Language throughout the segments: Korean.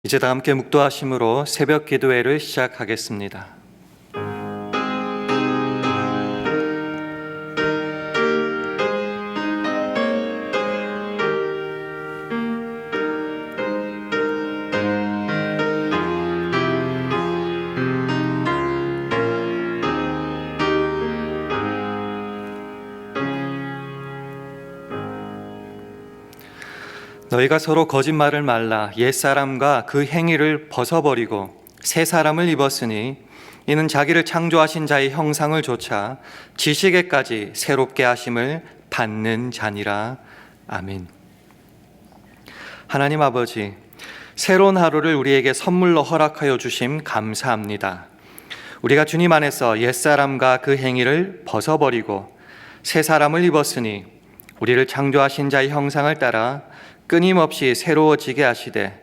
이제 다 함께 묵도하심으로 새벽 기도회를 시작하겠습니다. 너희가 서로 거짓말을 말라 옛사람과 그 행위를 벗어버리고 새 사람을 입었으니 이는 자기를 창조하신 자의 형상을 조차 지식에까지 새롭게 하심을 받는 자니라. 아멘. 하나님 아버지, 새로운 하루를 우리에게 선물로 허락하여 주심 감사합니다. 우리가 주님 안에서 옛사람과 그 행위를 벗어버리고 새 사람을 입었으니 우리를 창조하신 자의 형상을 따라 끊임없이 새로워지게 하시되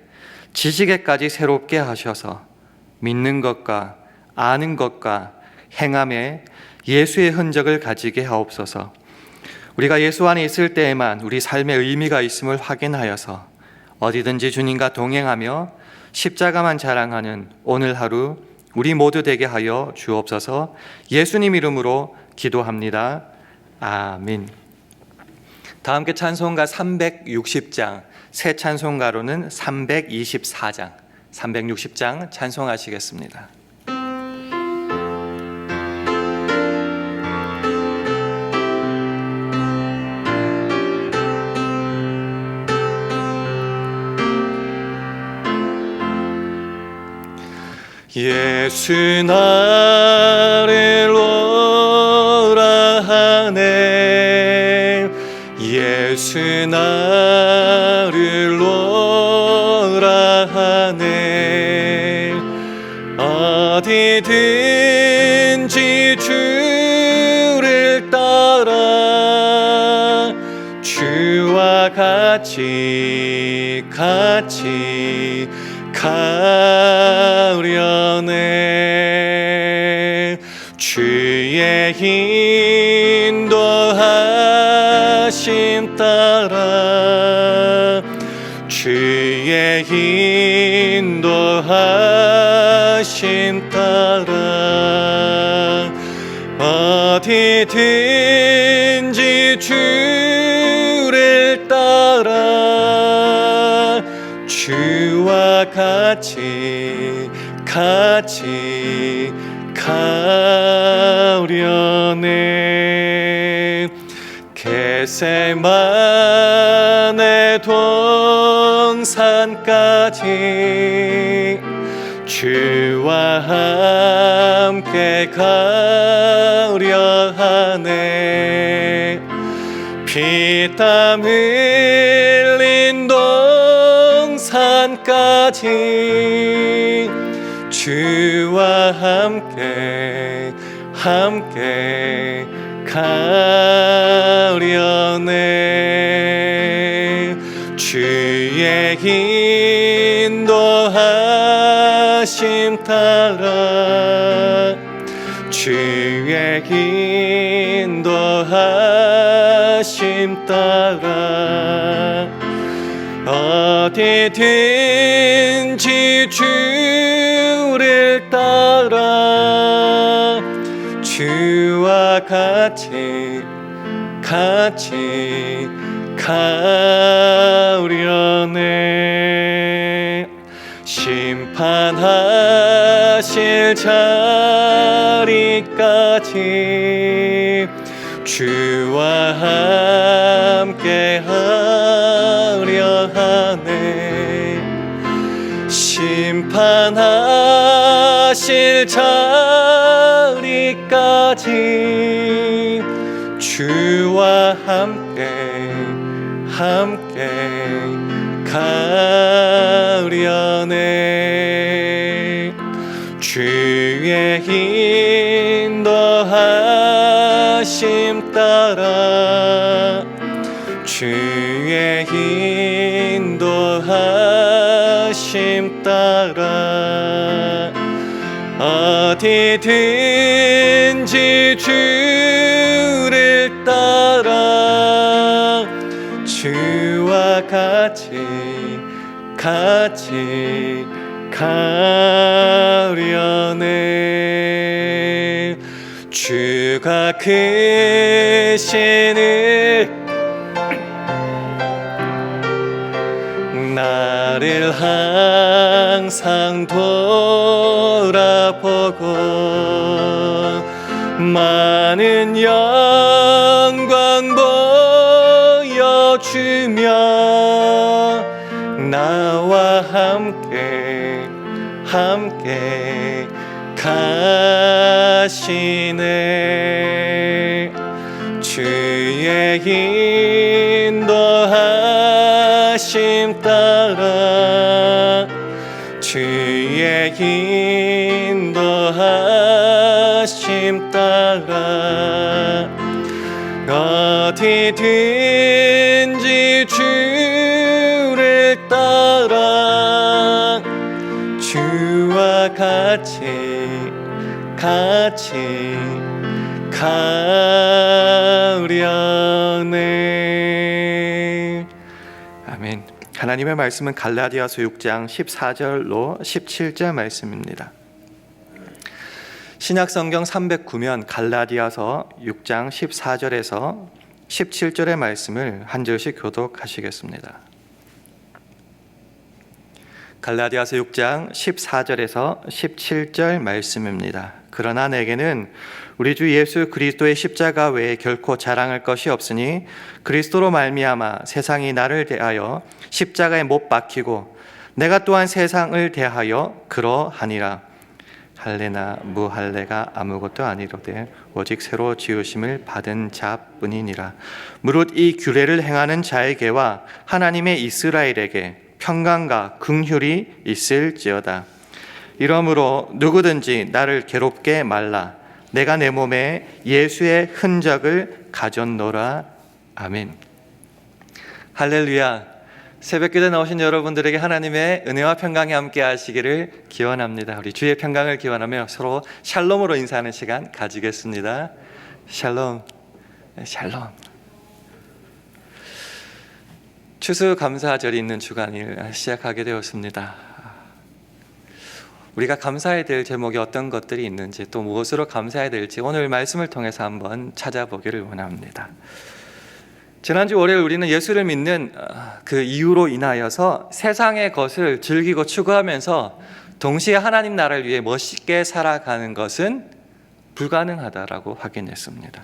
지식에까지 새롭게 하셔서 믿는 것과 아는 것과 행함에 예수의 흔적을 가지게 하옵소서. 우리가 예수 안에 있을 때에만 우리 삶의 의미가 있음을 확인하여서 어디든지 주님과 동행하며 십자가만 자랑하는 오늘 하루 우리 모두 되게 하여 주옵소서. 예수님 이름으로 기도합니다. 아멘. 다 함께 찬송가 360장, 새 찬송가로는 324장, 360장 찬송하시겠습니다. 예수 나를 오라 하네 예수 나를 오라 하네 어디든지 주를 따라 주와 같이 가려네 주의 인도하심 따라 주의 인도하심 따라 어디든지 주를 따라 주와 같이 가려네 겟세마네 동산까지 주와 함께 가려 하네 피땀 흘린 동산까지 주와 함께 가려네 주의 인도하심 따라 주의 인도하심 따라 어디든지 주를 따라 주와 같이 가려네 심판하실 자리까지 주와 함께 하려 하네 심판하실 자리까지 주와 함께 가려네 주의 인도하심 따라 주의 인도하심 따라 어디든지 주를 따라 주와 같이 같이 가려네. 주가 그 신을 나를 항상 돌아보고 많은 영광 보여주며 나와 함께 가시네. 주의 인도하심 따라 주의 인도하심 따라 어디든지 주를 따라 주와 같이 가려네. 아멘. 하나님의 말씀은 갈라디아서 6장 14절로 17절 말씀입니다. 신약성경 309면 갈라디아서 6장 14절에서 17절의 말씀을 한 절씩 교독하시겠습니다. 갈라디아서 6장 14절에서 17절 말씀입니다. 그러나 내게는 우리 주 예수 그리스도의 십자가 외에 결코 자랑할 것이 없으니 그리스도로 말미암아 세상이 나를 대하여 십자가에 못 박히고 내가 또한 세상을 대하여 그러하니라. 할례나 무할례가 아무것도 아니로되 오직 새로 지으심을 받은 자뿐이니라. 무릇 이 규례를 행하는 자에게와 하나님의 이스라엘에게 평강과 긍휼이 있을지어다. 이러므로 누구든지 나를 괴롭게 말라. 내가 내 몸에 예수의 흔적을 가졌노라. 아멘. 할렐루야. 새벽기도에 나오신 여러분들에게 하나님의 은혜와 평강이 함께 하시기를 기원합니다. 우리 주의 평강을 기원하며 서로 샬롬으로 인사하는 시간 가지겠습니다. 샬롬, 샬롬. 추수감사절이 있는 주간을 시작하게 되었습니다. 우리가 감사해야 될 제목이 어떤 것들이 있는지 또 무엇으로 감사해야 될지 오늘 말씀을 통해서 한번 찾아보기를 원합니다. 지난주 월요일 우리는 예수를 믿는 그 이유로 인하여서 세상의 것을 즐기고 추구하면서 동시에 하나님 나라를 위해 멋있게 살아가는 것은 불가능하다라고 확인했습니다.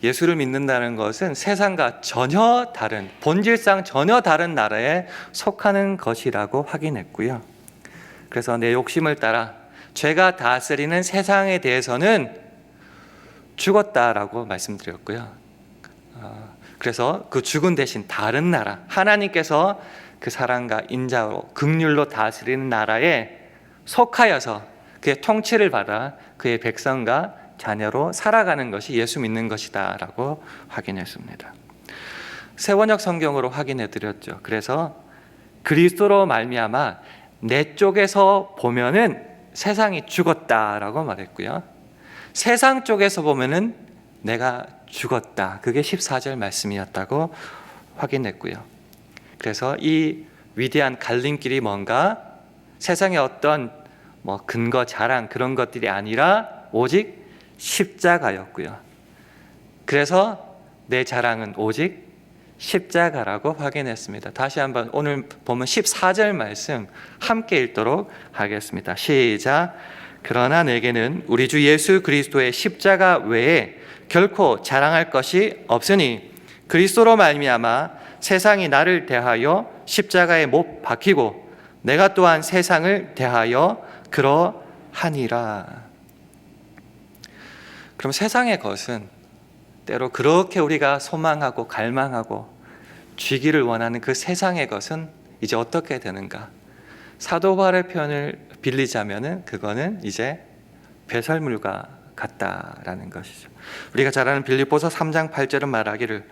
예수를 믿는다는 것은 세상과 전혀 다른, 본질상 전혀 다른 나라에 속하는 것이라고 확인했고요. 그래서 내 욕심을 따라 죄가 다스리는 세상에 대해서는 죽었다라고 말씀드렸고요. 그래서 그 죽은 대신 다른 나라, 하나님께서 그 사랑과 인자로 긍휼로 다스리는 나라에 속하여서 그의 통치를 받아 그의 백성과 자녀로 살아가는 것이 예수 믿는 것이다 라고 확인했습니다. 세번역 성경으로 확인해 드렸죠. 그래서 그리스도로 말미암아 내 쪽에서 보면은 세상이 죽었다라고 말했고요. 세상 쪽에서 보면은 내가 죽었다. 그게 14절 말씀이었다고 확인했고요. 그래서 이 위대한 갈림길이 뭔가 세상의 어떤 근거 자랑 그런 것들이 아니라 오직 십자가였고요. 그래서 내 자랑은 오직 십자가라고 확인했습니다. 다시 한번 오늘 보면 14절 말씀 함께 읽도록 하겠습니다. 시작. 그러나 내게는 우리 주 예수 그리스도의 십자가 외에 결코 자랑할 것이 없으니 그리스도로 말미암아 세상이 나를 대하여 십자가에 못 박히고 내가 또한 세상을 대하여 그러하니라. 그럼 세상의 것은 때로 그렇게 우리가 소망하고 갈망하고 쥐기를 원하는 그 세상의 것은 이제 어떻게 되는가? 사도 바울의 표현을 빌리자면은 그거는 이제 배설물과 같다라는 것이죠. 우리가 잘 아는 빌립보서 3장 8절은 말하기를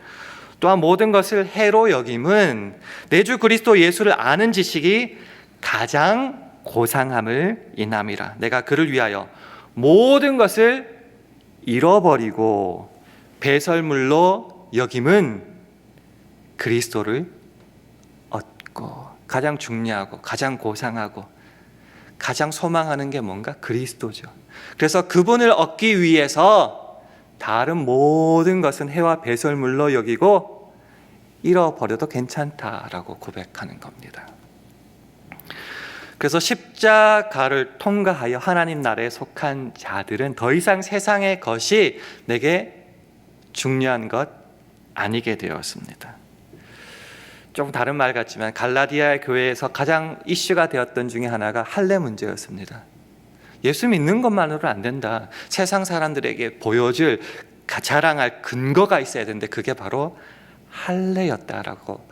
또한 모든 것을 해로 여김은 내 주 그리스도 예수를 아는 지식이 가장 고상함을 인함이라. 내가 그를 위하여 모든 것을 잃어버리고 배설물로 여김은 그리스도를 얻고 가장 중요하고 가장 고상하고 가장 소망하는 게 뭔가? 그리스도죠. 그래서 그분을 얻기 위해서 다른 모든 것은 해와 배설물로 여기고 잃어버려도 괜찮다라고 고백하는 겁니다. 그래서 십자가를 통과하여 하나님 나라에 속한 자들은 더 이상 세상의 것이 내게 중요한 것 아니게 되었습니다. 조금 다른 말 같지만 갈라디아 교회에서 가장 이슈가 되었던 중에 하나가 할례 문제였습니다. 예수 믿는 것만으로 안 된다. 세상 사람들에게 보여줄 자랑할 근거가 있어야 되는데 그게 바로 할례였다라고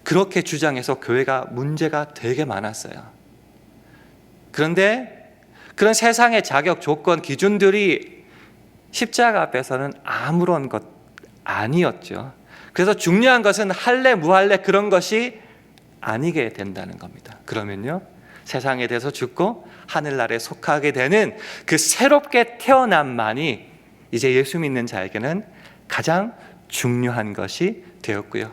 그렇게 주장해서 교회가 문제가 되게 많았어요. 그런데 그런 세상의 자격, 조건, 기준들이 십자가 앞에서는 아무런 것 아니었죠. 그래서 중요한 것은 할례, 무할례 그런 것이 아니게 된다는 겁니다. 그러면요, 세상에 대해서 죽고 하늘나라에 속하게 되는 그 새롭게 태어남만이 이제 예수 믿는 자에게는 가장 중요한 것이 되었고요.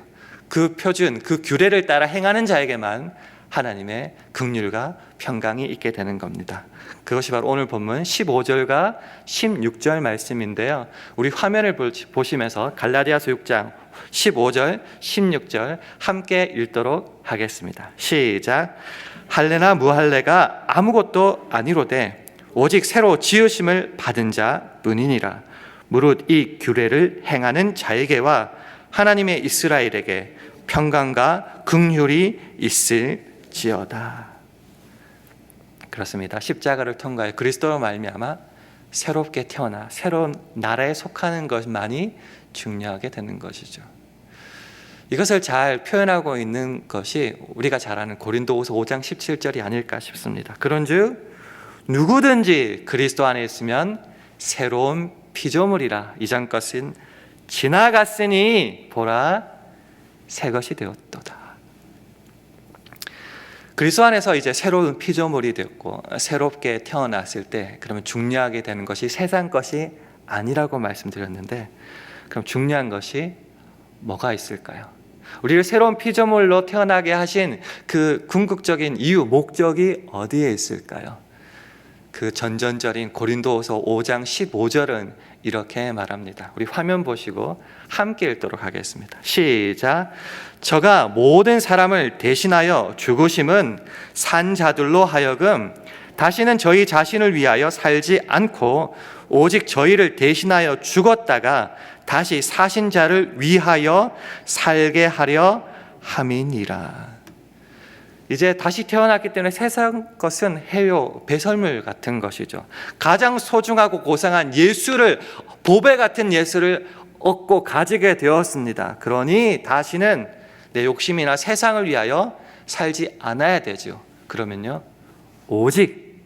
그 표준, 그 규례를 따라 행하는 자에게만 하나님의 긍휼과 평강이 있게 되는 겁니다. 그것이 바로 오늘 본문 15절과 16절 말씀인데요. 우리 화면을 보시면서 갈라디아서 6장 15절, 16절 함께 읽도록 하겠습니다. 시작. 할례나 무할례가 아무것도 아니로되 오직 새로 지으심을 받은 자뿐이니라. 무릇 이 규례를 행하는 자에게와 하나님의 이스라엘에게 평강과 긍휼이 있을지어다. 그렇습니다. 십자가를 통과해 그리스도로 말미암아 새롭게 태어나 새로운 나라에 속하는 것만이 중요하게 되는 것이죠. 이것을 잘 표현하고 있는 것이 우리가 잘 아는 고린도후서 5장 17절이 아닐까 싶습니다. 그런즉 누구든지 그리스도 안에 있으면 새로운 피조물이라. 이전 것은 지나갔으니 보라 새 것이 되었도다. 그리스도 안에서 이제 새로운 피조물이 되었고 새롭게 태어났을 때 그러면 중요하게 되는 것이 세상 것이 아니라고 말씀드렸는데, 그럼 중요한 것이 뭐가 있을까요? 우리를 새로운 피조물로 태어나게 하신 그 궁극적인 이유, 목적이 어디에 있을까요? 그 전전절인 고린도후서 5장 15절은 이렇게 말합니다. 우리 화면 보시고 함께 읽도록 하겠습니다. 시작. 저가 모든 사람을 대신하여 죽으심은 산 자들로 하여금 다시는 저희 자신을 위하여 살지 않고 오직 저희를 대신하여 죽었다가 다시 사신 자를 위하여 살게 하려 함이니라. 이제 다시 태어났기 때문에 세상 것은 해요, 배설물 같은 것이죠. 가장 소중하고 고상한 예수를, 보배 같은 예수를 얻고 가지게 되었습니다. 그러니 다시는 내 욕심이나 세상을 위하여 살지 않아야 되죠. 그러면요, 오직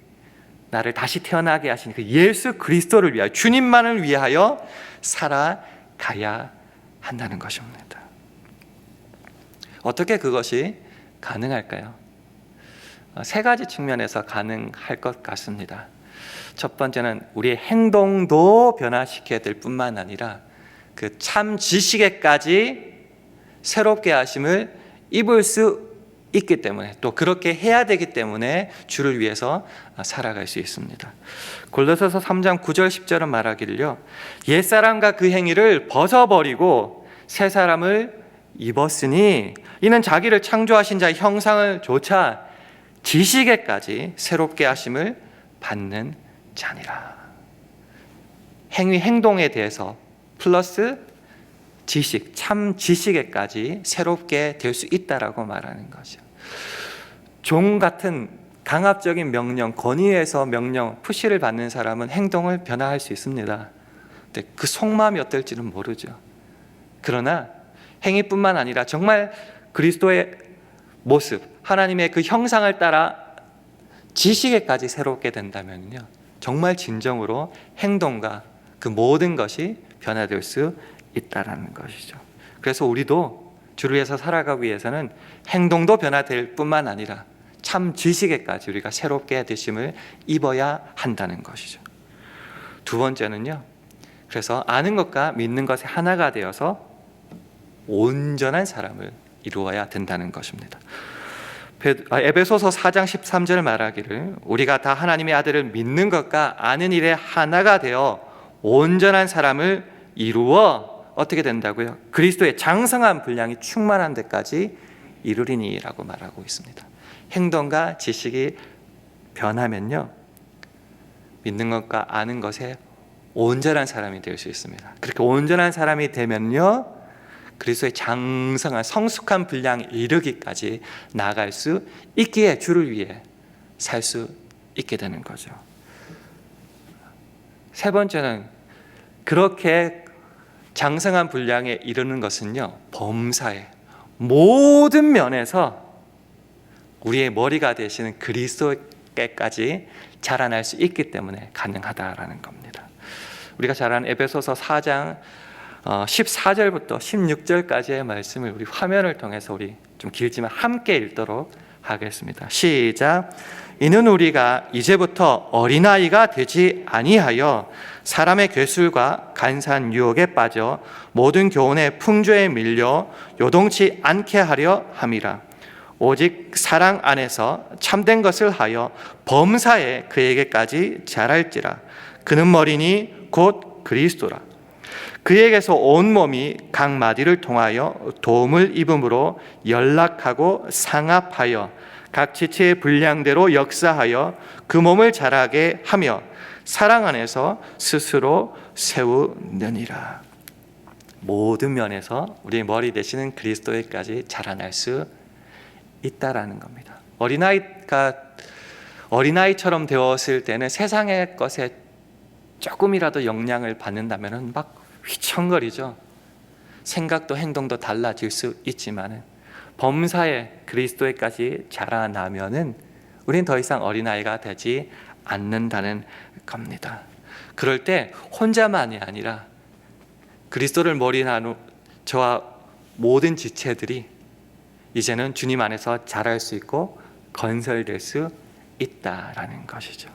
나를 다시 태어나게 하신 그 예수 그리스도를 위하여, 주님만을 위하여 살아가야 한다는 것입니다. 어떻게 그것이 가능할까요? 세 가지 측면에서 가능할 것 같습니다. 첫 번째는 우리의 행동도 변화시켜야 될 뿐만 아니라 그 참 지식에까지 새롭게 하심을 입을 수 있기 때문에, 또 그렇게 해야 되기 때문에 주를 위해서 살아갈 수 있습니다. 골로새서 3장 9절 10절은 말하기를요, 옛사람과 그 행위를 벗어버리고 새 사람을 입었으니 이는 자기를 창조하신 자의 형상을 조차 지식에까지 새롭게 하심을 받는 자니라. 행위, 행동에 대해서 플러스 지식, 참 지식에까지 새롭게 될 수 있다라고 말하는 거죠. 종 같은 강압적인 명령, 권위에서 명령, 푸시를 받는 사람은 행동을 변화할 수 있습니다. 근데 그 속마음이 어떨지는 모르죠. 그러나 행위뿐만 아니라 정말 그리스도의 모습, 하나님의 그 형상을 따라 지식에까지 새롭게 된다면요, 정말 진정으로 행동과 그 모든 것이 변화될 수 있다라는 것이죠. 그래서 우리도 주를 위해서 살아가기 위해서는 행동도 변화될 뿐만 아니라 참 지식에까지 우리가 새롭게 되심을 입어야 한다는 것이죠. 두 번째는요, 그래서 아는 것과 믿는 것이 하나가 되어서 온전한 사람을 이루어야 된다는 것입니다. 에베소서 4장 13절 말하기를 우리가 다 하나님의 아들을 믿는 것과 아는 일에 하나가 되어 온전한 사람을 이루어 어떻게 된다고요? 그리스도의 장성한 분량이 충만한 데까지 이르리니라고 말하고 있습니다. 행동과 지식이 변하면요, 믿는 것과 아는 것에 온전한 사람이 될 수 있습니다. 그렇게 온전한 사람이 되면요, 그리스도의 장성한 성숙한 분량에 이르기까지 나아갈 수 있기에 주를 위해 살 수 있게 되는 거죠. 세 번째는, 그렇게 장성한 분량에 이르는 것은요, 범사의 모든 면에서 우리의 머리가 되시는 그리스도께까지 자라날 수 있기 때문에 가능하다라는 겁니다. 우리가 잘 아는 에베소서 4장 14절부터 16절까지의 말씀을 우리 화면을 통해서 우리 좀 길지만 함께 읽도록 하겠습니다. 시작. 이는 우리가 이제부터 어린아이가 되지 아니하여 사람의 괴술과 간사한 유혹에 빠져 모든 교훈의 풍조에 밀려 요동치 않게 하려 함이라. 오직 사랑 안에서 참된 것을 하여 범사에 그에게까지 자랄지라. 그는 머리니 곧 그리스도라. 그에게서 온 몸이 각 마디를 통하여 도움을 입음으로 연락하고 상합하여 각 지체의 분량대로 역사하여 그 몸을 자라게 하며 사랑 안에서 스스로 세우느니라. 모든 면에서 우리의 머리 되시는 그리스도에까지 자라날 수 있다라는 겁니다. 어린아이처럼 되었을 때는 세상의 것에 조금이라도 영향을 받는다면 막 휘청거리죠. 생각도 행동도 달라질 수 있지만 범사에 그리스도에까지 자라나면은 우리는 더 이상 어린아이가 되지 않는다는 겁니다. 그럴 때 혼자만이 아니라 그리스도를 머리 나누 저와 모든 지체들이 이제는 주님 안에서 자랄 수 있고 건설될 수 있다라는 것이죠.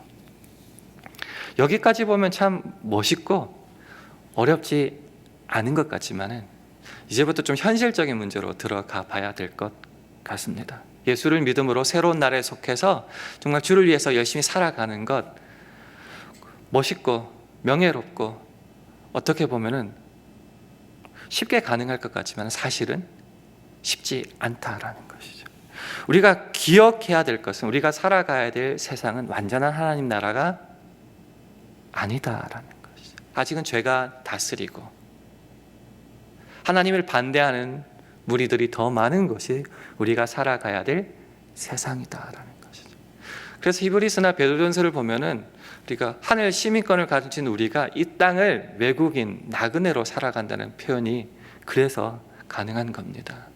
여기까지 보면 참 멋있고 어렵지 않은 것 같지만은 이제부터 좀 현실적인 문제로 들어가 봐야 될 것 같습니다. 예수를 믿음으로 새로운 날에 속해서 정말 주를 위해서 열심히 살아가는 것, 멋있고 명예롭고 어떻게 보면은 쉽게 가능할 것 같지만 사실은 쉽지 않다라는 것이죠. 우리가 기억해야 될 것은 우리가 살아가야 될 세상은 완전한 하나님 나라가 아니다라는 것이죠. 아직은 죄가 다스리고 하나님을 반대하는 무리들이 더 많은 것이 우리가 살아가야 될 세상이다라는 것이죠. 그래서 히브리서나 베드로전서를 보면은 우리가 하늘 시민권을 가진 우리가 이 땅을 외국인 나그네로 살아간다는 표현이 그래서 가능한 겁니다.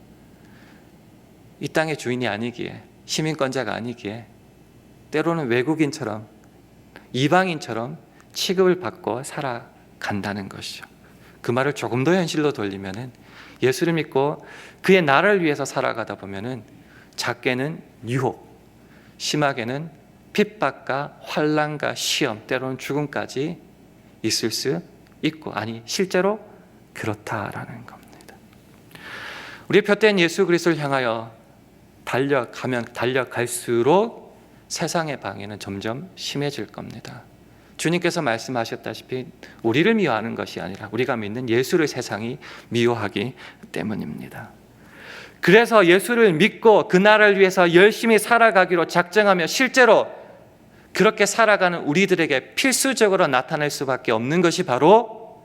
이 땅의 주인이 아니기에, 시민권자가 아니기에 때로는 외국인처럼 이방인처럼 취급을 받고 살아간다는 것이죠. 그 말을 조금 더 현실로 돌리면은 예수를 믿고 그의 나라를 위해서 살아가다 보면은 작게는 유혹, 심하게는 핍박과 환난과 시험, 때로는 죽음까지 있을 수 있고, 아니 실제로 그렇다라는 겁니다. 우리의 표된 예수 그리스도를 향하여 달려갈수록 세상의 방해는 점점 심해질 겁니다. 주님께서 말씀하셨다시피 우리를 미워하는 것이 아니라 우리가 믿는 예수를 세상이 미워하기 때문입니다. 그래서 예수를 믿고 그 나라를 위해서 열심히 살아가기로 작정하며 실제로 그렇게 살아가는 우리들에게 필수적으로 나타날 수밖에 없는 것이 바로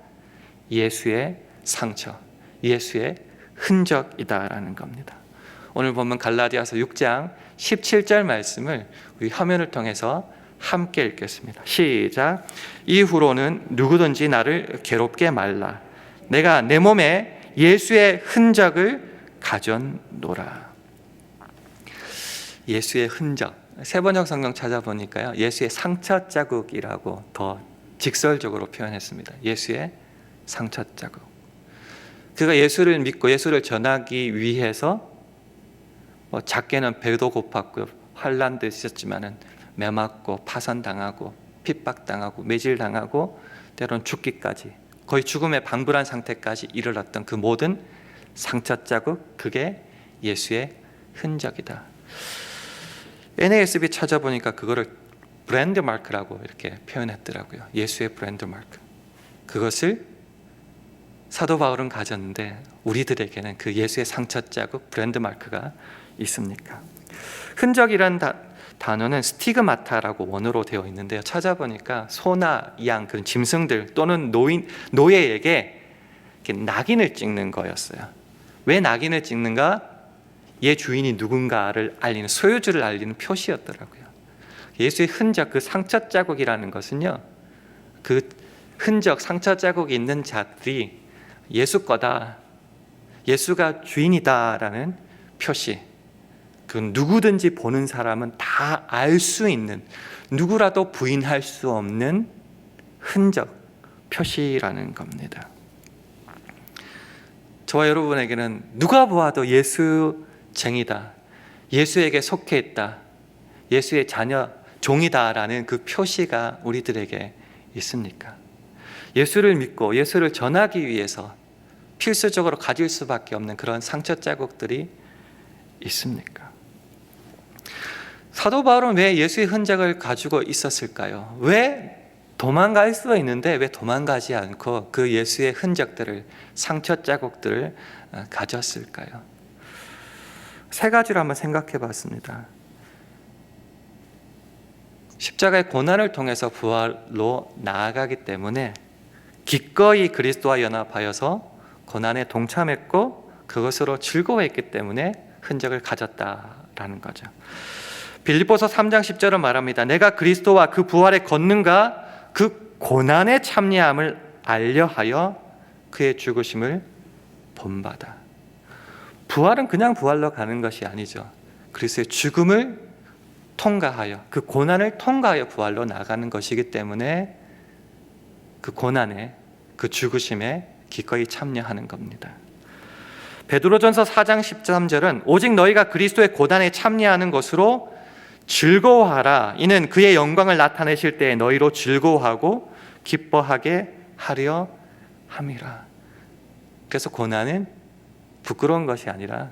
예수의 상처, 예수의 흔적이다라는 겁니다. 오늘 보면 갈라디아서 6장 17절 말씀을 우리 화면을 통해서 함께 읽겠습니다. 시작. 이후로는 누구든지 나를 괴롭게 말라. 내가 내 몸에 예수의 흔적을 가졌노라. 예수의 흔적, 세번역 성경 찾아보니까요, 예수의 상처 자국이라고 더 직설적으로 표현했습니다. 예수의 상처 자국. 그가 예수를 믿고 예수를 전하기 위해서 작게는 배도 고팠고 환난도 있었지만은 매 맞고 파선당하고 핍박당하고 매질당하고 때로는 죽기까지, 거의 죽음의 방불한 상태까지 이르렀던 그 모든 상처 자국, 그게 예수의 흔적이다. NASB 찾아보니까 그거를 브랜드 마크라고 이렇게 표현했더라고요. 예수의 브랜드 마크. 그것을 사도 바울은 가졌는데 우리들에게는 그 예수의 상처 자국, 브랜드 마크가 있습니까? 흔적이란 단어는 스티그마타라고 원어로 되어 있는데요. 찾아보니까 소나 양, 그런 짐승들 또는 노예에게 낙인을 찍는 거였어요. 왜 낙인을 찍는가? 얘 주인이 누군가를 알리는, 소유주를 알리는 표시였더라고요. 예수의 흔적, 그 상처 자국이라는 것은요, 그 흔적, 상처 자국이 있는 자들이 예수 거다, 예수가 주인이다라는 표시. 그 누구든지 보는 사람은 다 알 수 있는, 누구라도 부인할 수 없는 흔적, 표시라는 겁니다. 저와 여러분에게는 누가 보아도 예수쟁이다, 예수에게 속해 있다, 예수의 자녀, 종이다라는 그 표시가 우리들에게 있습니까? 예수를 믿고 예수를 전하기 위해서 필수적으로 가질 수밖에 없는 그런 상처 자국들이 있습니까? 사도 바울은 왜 예수의 흔적을 가지고 있었을까요? 왜 도망갈 수 있는데 왜 도망가지 않고 그 예수의 흔적들을, 상처 자국들을 가졌을까요? 세 가지로 한번 생각해 봤습니다. 십자가의 고난을 통해서 부활로 나아가기 때문에 기꺼이 그리스도와 연합하여서 고난에 동참했고 그것으로 즐거워했기 때문에 흔적을 가졌다라는 거죠. 빌립보서 3장 10절은 말합니다. 내가 그리스도와 그 부활의 권능과 그 고난의 참여함을 알려하여 그의 죽으심을 본받아. 부활은 그냥 부활로 가는 것이 아니죠. 그리스도의 죽음을 통과하여, 그 고난을 통과하여 부활로 나가는 것이기 때문에 그 고난에, 그 죽으심에 기꺼이 참여하는 겁니다. 베드로전서 4장 13절은 오직 너희가 그리스도의 고난에 참여하는 것으로 즐거워하라. 이는 그의 영광을 나타내실 때에 너희로 즐거워하고 기뻐하게 하려 함이라. 그래서 고난은 부끄러운 것이 아니라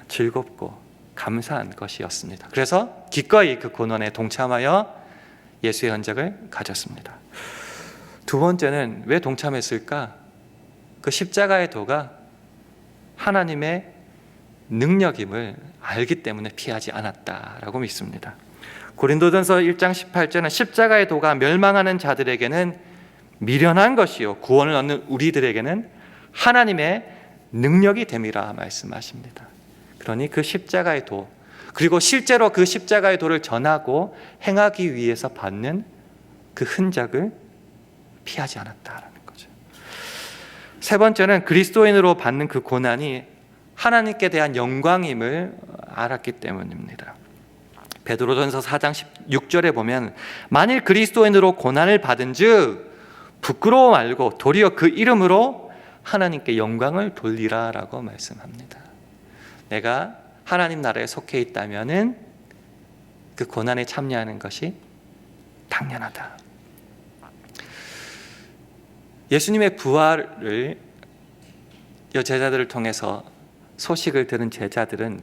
즐겁고 감사한 것이었습니다. 그래서 기꺼이 그 고난에 동참하여 예수의 흔적을 가졌습니다. 두 번째는 왜 동참했을까? 그 십자가의 도가 하나님의 능력임을 알기 때문에 피하지 않았다라고 믿습니다. 고린도전서 1장 18절은 십자가의 도가 멸망하는 자들에게는 미련한 것이요 구원을 얻는 우리들에게는 하나님의 능력이 됨이라 말씀하십니다. 그러니 그 십자가의 도, 그리고 실제로 그 십자가의 도를 전하고 행하기 위해서 받는 그 흔적을 피하지 않았다라는 거죠. 세 번째는 그리스도인으로 받는 그 고난이 하나님께 대한 영광임을 알았기 때문입니다. 베드로전서 4장 16절에 보면 만일 그리스도인으로 고난을 받은즉 부끄러워 말고 도리어 그 이름으로 하나님께 영광을 돌리라라고 말씀합니다. 내가 하나님 나라에 속해 있다면은 그 고난에 참여하는 것이 당연하다. 예수님의 부활을 제자들을 통해서 소식을 들은 제자들은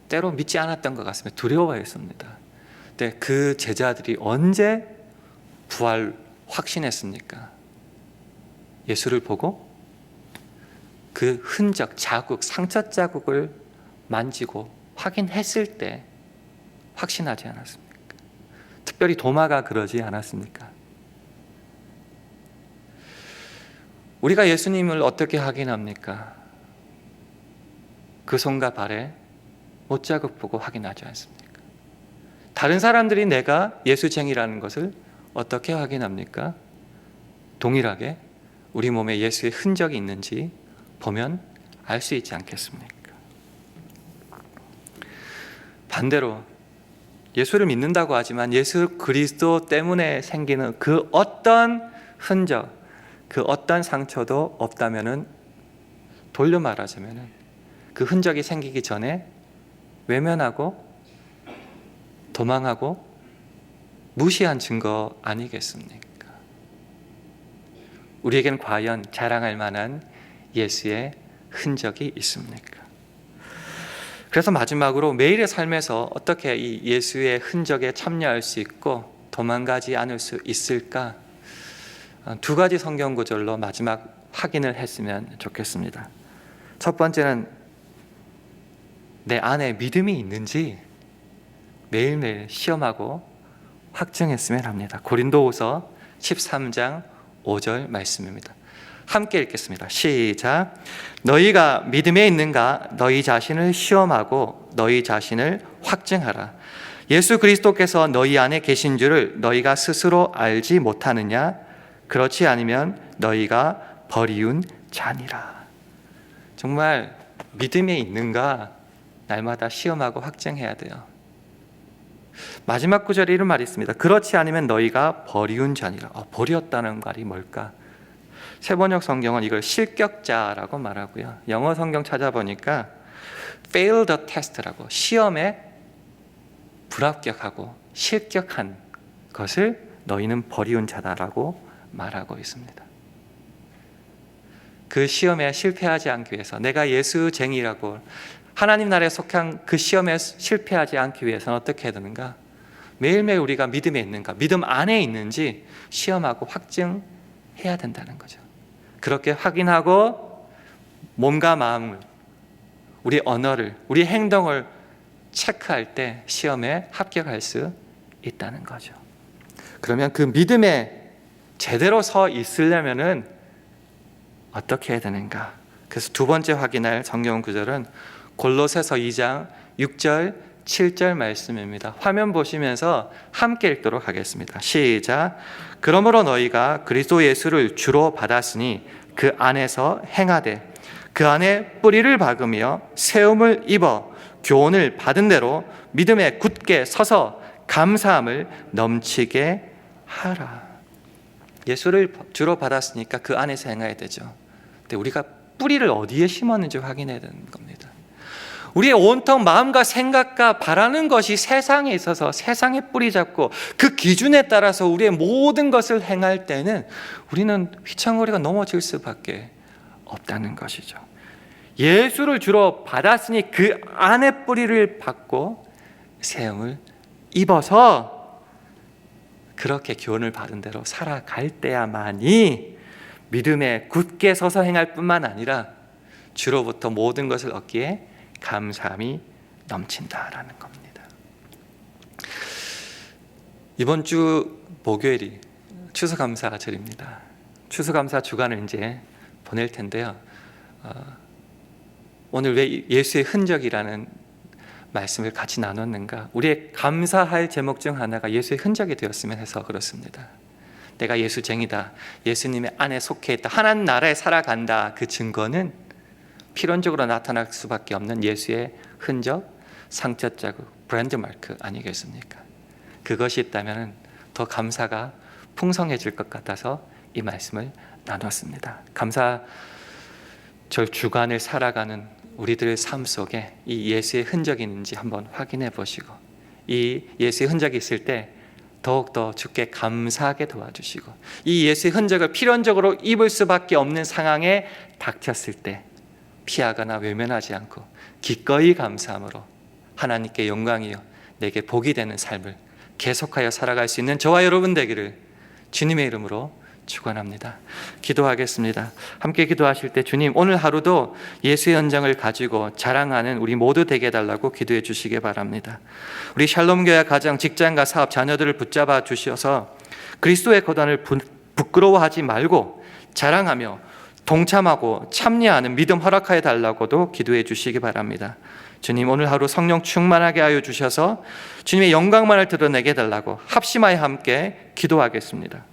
때로 믿지 않았던 것 같습니다. 두려워했습니다. 근데 그 제자들이 언제 부활 확신했습니까? 예수를 보고 그 흔적, 자국, 상처 자국을 만지고 확인했을 때 확신하지 않았습니까? 특별히 도마가 그러지 않았습니까? 우리가 예수님을 어떻게 확인합니까? 그 손과 발에 못자국 보고 확인하지 않습니까? 다른 사람들이 내가 예수쟁이라는 것을 어떻게 확인합니까? 동일하게 우리 몸에 예수의 흔적이 있는지 보면 알 수 있지 않겠습니까? 반대로 예수를 믿는다고 하지만 예수 그리스도 때문에 생기는 그 어떤 흔적, 그 어떤 상처도 없다면은, 돌려 말하자면은 그 흔적이 생기기 전에 외면하고 도망하고 무시한 증거 아니겠습니까? 우리에겐 과연 자랑할 만한 예수의 흔적이 있습니까? 그래서 마지막으로 매일의 삶에서 어떻게 이 예수의 흔적에 참여할 수 있고 도망가지 않을 수 있을까? 두 가지 성경 구절로 마지막 확인을 했으면 좋겠습니다. 첫 번째는 내 안에 믿음이 있는지 매일매일 시험하고 확증했으면 합니다. 고린도후서 13장 5절 말씀입니다. 함께 읽겠습니다. 시작. 너희가 믿음에 있는가 너희 자신을 시험하고 너희 자신을 확증하라. 예수 그리스도께서 너희 안에 계신 줄을 너희가 스스로 알지 못하느냐? 그렇지 않으면 너희가 버리운 자니라. 정말 믿음에 있는가 날마다 시험하고 확증해야 돼요. 마지막 구절에 이런 말이 있습니다. 그렇지 않으면 너희가 버리운 자니라. 버렸다는 말이 뭘까? 세번역 성경은 이걸 실격자라고 말하고요. 영어 성경 찾아보니까 fail the test라고, 시험에 불합격하고 실격한 것을 너희는 버리운 자다라고 말하고 있습니다. 그 시험에 실패하지 않기 위해서, 내가 예수쟁이라고 하나님 나라에 속한 그 시험에 실패하지 않기 위해서는 어떻게 해야 되는가? 매일매일 우리가 믿음에 있는가, 믿음 안에 있는지 시험하고 확증해야 된다는 거죠. 그렇게 확인하고 몸과 마음을, 우리 언어를, 우리 행동을 체크할 때 시험에 합격할 수 있다는 거죠. 그러면 그 믿음에 제대로 서 있으려면은 어떻게 해야 되는가? 그래서 두 번째 확인할 성경 구절은 골로새서 2장 6절 7절 말씀입니다. 화면 보시면서 함께 읽도록 하겠습니다. 시작. 그러므로 너희가 그리스도 예수를 주로 받았으니 그 안에서 행하되 그 안에 뿌리를 박으며 세움을 입어 교훈을 받은 대로 믿음에 굳게 서서 감사함을 넘치게 하라. 예수를 주로 받았으니까 그 안에서 행해야 되죠. 근데 우리가 뿌리를 어디에 심었는지 확인해야 되는 겁니다. 우리의 온통 마음과 생각과 바라는 것이 세상에 있어서 세상에 뿌리 잡고 그 기준에 따라서 우리의 모든 것을 행할 때는 우리는 휘청거리가 넘어질 수밖에 없다는 것이죠. 예수를 주로 받았으니 그 안에 뿌리를 받고 세움을 입어서 그렇게 교훈을 받은 대로 살아갈 때야만이 믿음에 굳게 서서 행할 뿐만 아니라 주로부터 모든 것을 얻기에 감사함이 넘친다라는 겁니다. 이번 주 목요일이 추수감사절입니다. 추수감사 주간을 이제 보낼 텐데요. 오늘 왜 예수의 흔적이라는 말씀을 같이 나눴는가? 우리의 감사할 제목 중 하나가 예수의 흔적이 되었으면 해서 그렇습니다. 내가 예수쟁이다, 예수님의 안에 속해 있다, 하나님 나라에 살아간다. 그 증거는 필연적으로 나타날 수밖에 없는 예수의 흔적, 상처 자국, 브랜드 마크 아니겠습니까? 그것이 있다면 더 감사가 풍성해질 것 같아서 이 말씀을 나눴습니다. 감사절 주간을 살아가는 우리들의 삶 속에 이 예수의 흔적이 있는지 한번 확인해 보시고, 이 예수의 흔적이 있을 때 더욱더 주께 감사하게 도와주시고, 이 예수의 흔적을 필연적으로 입을 수밖에 없는 상황에 닥쳤을 때 피하거나 외면하지 않고 기꺼이 감사함으로 하나님께 영광이요 내게 복이 되는 삶을 계속하여 살아갈 수 있는 저와 여러분 되기를 주님의 이름으로 축원합니다. 기도하겠습니다. 함께 기도하실 때 주님, 오늘 하루도 예수의 현장을 가지고 자랑하는 우리 모두 되게 해달라고 기도해 주시기 바랍니다. 우리 샬롬교회 가정, 직장과 사업, 자녀들을 붙잡아 주셔서 그리스도의 고단을 부끄러워하지 말고 자랑하며 동참하고 참여하는 믿음 허락하여 달라고도 기도해 주시기 바랍니다. 주님, 오늘 하루 성령 충만하게 하여 주셔서 주님의 영광만을 드러내게 해달라고 합심하여 함께 기도하겠습니다.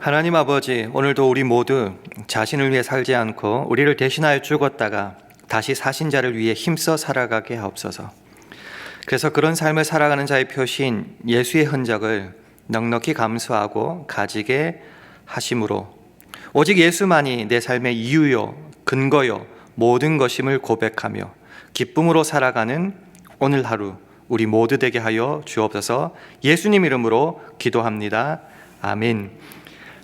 하나님 아버지, 오늘도 우리 모두 자신을 위해 살지 않고 우리를 대신하여 죽었다가 다시 사신 자를 위해 힘써 살아가게 하옵소서. 그래서 그런 삶을 살아가는 자의 표시인 예수의 흔적을 넉넉히 감수하고 가지게 하심으로 오직 예수만이 내 삶의 이유요 근거요 모든 것임을 고백하며 기쁨으로 살아가는 오늘 하루 우리 모두 되게 하여 주옵소서. 예수님 이름으로 기도합니다. 아멘.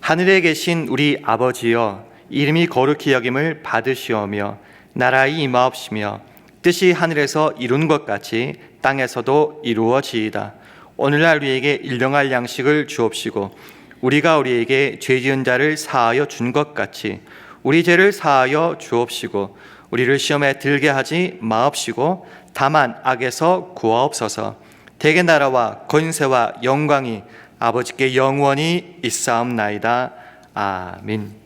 하늘에 계신 우리 아버지여, 이름이 거룩히 여김을 받으시오며 나라의 임하옵시며 뜻이 하늘에서 이룬 것 같이 땅에서도 이루어지이다. 오늘날 우리에게 일용할 양식을 주옵시고 우리가 우리에게 죄 지은 자를 사하여 준 것 같이 우리 죄를 사하여 주옵시고 우리를 시험에 들게 하지 마옵시고 다만 악에서 구하옵소서. 대개 나라와 권세와 영광이 아버지께 영원히 있사옵나이다. 아멘.